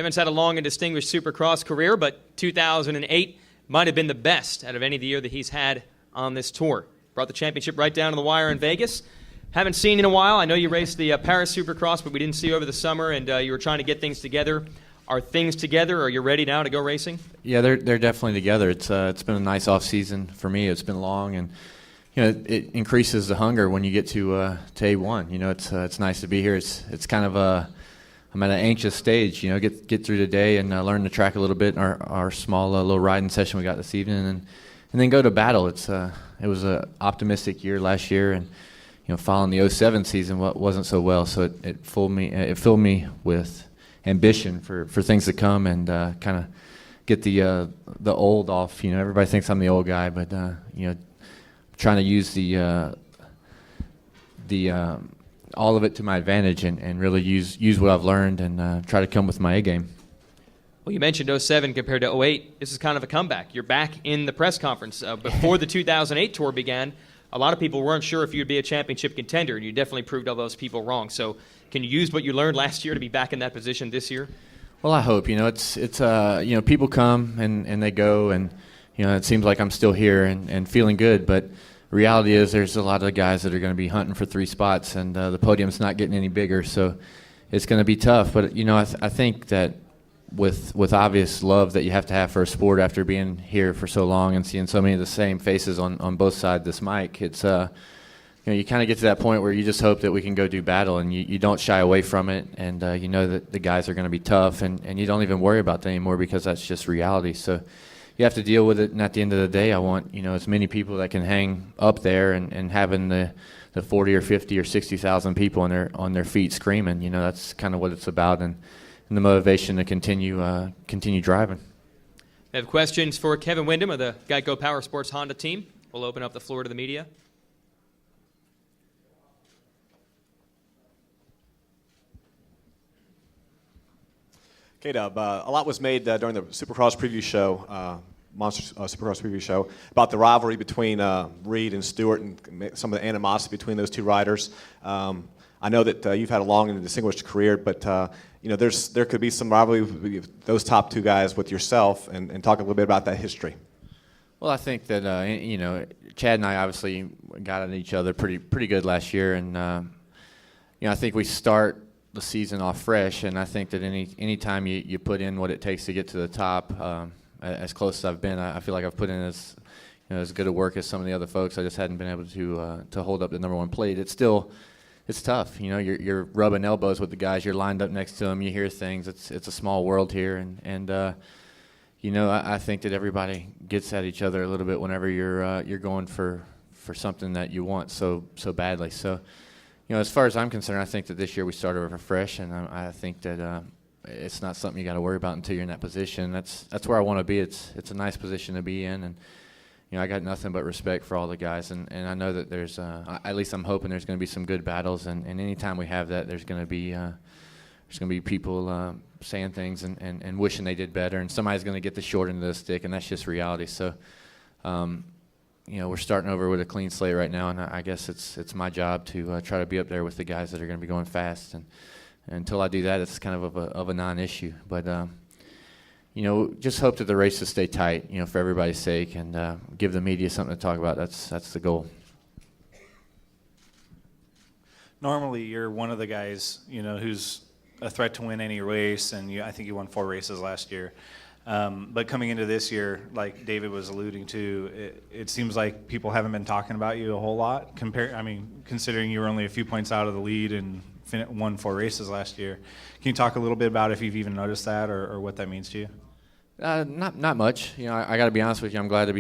Kevin's had a long and distinguished Supercross career, but 2008 might have been the best out of any of the year that he's had on this tour. Brought the championship right down to the wire in Vegas. Haven't seen in a while. I know you raced the Paris Supercross, but we didn't see you over the summer, and you were trying to get things together. Are things together? Are you ready now to go racing? Yeah, they're definitely together. It's been a nice off season for me. It's been long, and it increases the hunger when you get to A1. It's nice to be here. It's kind of I'm at an anxious stage. Get through the day and learn the track a little bit. Our small little riding session we got this evening, and then go to battle. It was an optimistic year last year, and following the 07 season, what wasn't so well. So it filled me with ambition for things to come, and kind of get the old off. Everybody thinks I'm the old guy, but trying to use the all of it to my advantage, and really use what I've learned, and try to come with my A game. Well, you mentioned 07 compared to 08. This is kind of a comeback. You're back in the press conference. Before the 2008 tour began, a lot of people weren't sure if you'd be a championship contender, and you definitely proved all those people wrong. So can you use what you learned last year to be back in that position this year? Well, I hope. It's people come and they go, and it seems like I'm still here and feeling good, but reality is there's a lot of guys that are going to be hunting for 3 spots, and the podium's not getting any bigger, so it's going to be tough. But I think that with obvious love that you have to have for a sport after being here for so long and seeing so many of the same faces on both sides of this mic, it's you kind of get to that point where you just hope that we can go do battle, and you don't shy away from it, and that the guys are going to be tough, and you don't even worry about that anymore because that's just reality. So you have to deal with it, and at the end of the day, I want as many people that can hang up there, and having the 40 or 50 or 60,000 people on their feet screaming. That's kind of what it's about, and the motivation to continue driving. We have questions for Kevin Windham of the Geico Power Sports Honda team. We'll open up the floor to the media. Okay, Dub, a lot was made during the Supercross preview show, Monster Supercross preview show, about the rivalry between Reed and Stewart and some of the animosity between those two riders. I know that you've had a long and distinguished career, but there could be some rivalry with those top 2 guys with yourself, and talk a little bit about that history. Well, I think that Chad and I obviously got at each other pretty good last year, and I think we start the season off fresh, and I think that any time you put in what it takes to get to the top, as close as I've been, I feel like I've put in as good a work as some of the other folks. I just hadn't been able to hold up the number 1 plate. It's tough. You're rubbing elbows with the guys. You're lined up next to them. You hear things. It's a small world here, and I think that everybody gets at each other a little bit whenever you're going for something that you want so badly. So, as far as I'm concerned, I think that this year we started over fresh, and I think that it's not something you got to worry about until you're in that position. That's where I want to be. It's a nice position to be in, and I got nothing but respect for all the guys, and I know that there's at least I'm hoping there's going to be some good battles, and anytime we have that, there's going to be people saying things and wishing they did better, and somebody's going to get the short end of the stick, and that's just reality. So we're starting over with a clean slate right now, and I guess it's my job to try to be up there with the guys that are going to be going fast, and until I do that, it's kind of a non-issue. But just hope that the races stay tight, for everybody's sake, and give the media something to talk about. That's the goal. Normally, you're one of the guys, who's a threat to win any race, and I think you won 4 races last year. But coming into this year, like David was alluding to, it seems like people haven't been talking about you a whole lot. Considering you were only a few points out of the lead and won 4 races last year. Can you talk a little bit about if you've even noticed that, or what that means to you? Not much. I got to be honest with you. I'm glad to be